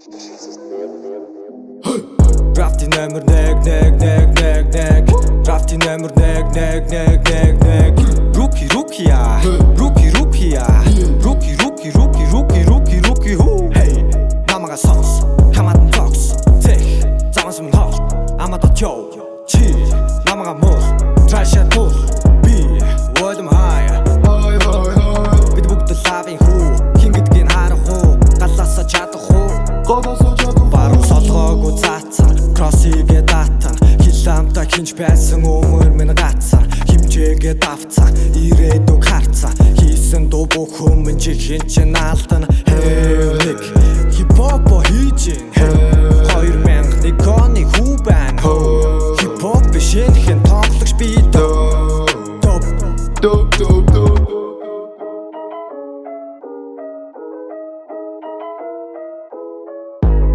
Drafty номер нэг Drafty номер нэг Rookie я Rookie hoo Hey намайг сонс Хамаатан зогс Тех заванс минь хоол Амадад ёо Чи намайг муул Trash at pull Би Volume high Бид бүгд лавын хүү Хин гэдгийг харах уу Галаасаа чадах уу Баруун солгоогүй цаацар Кроссигээ датан Хилаамтай хинж байсан өмөр минь гацар Химжээгээ давцаа Ирээдүг харцаа Хийсэн дуу бүх хүмүүс чихэн чин алдан Нэг хипхопо хийжин 2001 оны хүү байна Хипхоп биш энэхэн тоглогч би Доп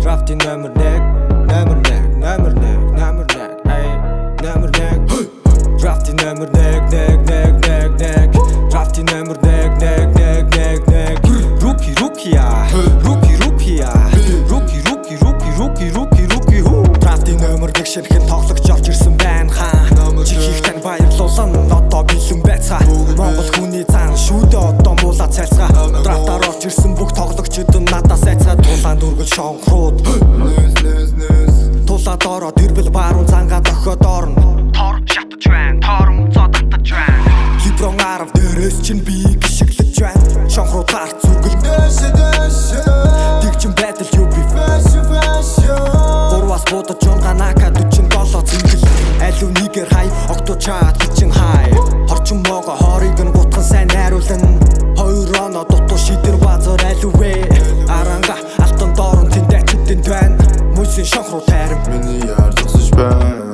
Drafty номер нэг Drafty номер нэг Drafty номер нэг Rookie я Rookie hoo Drafty номер нэг шинэхэн тоглогч орж ирсэн байна хаан Чи хийх тань баярлуулсан одоо бэлэн байцгаа Монгол хүний зан шүүдэ одоо муулаа цайлцгаа Драфтаар орж ирсэн бүх тоглогчид нь надаас айцгаа Тулаанд үргэл шонхрууд Тулаад ороод ирвэл баруун зангаа дохиод орно Тор шатаж байна, торон зодтож байна Либрон 10 дээрээс чинь би гიშгэлж байна Шонхрууд гарц үргэл Дигчин байдал юу би Гурваас будаж унганака 47 зингэл Алив нэгэр хай, окточаад гичин хай Хорчин моого хорыг нь гутхан сайн найруулан 2 оноо дутуу шидэр базар аливэ Аранга алтан доорн тэндачидэн байна Мөсийн шонхруу тайрам Миний яар зогсож байна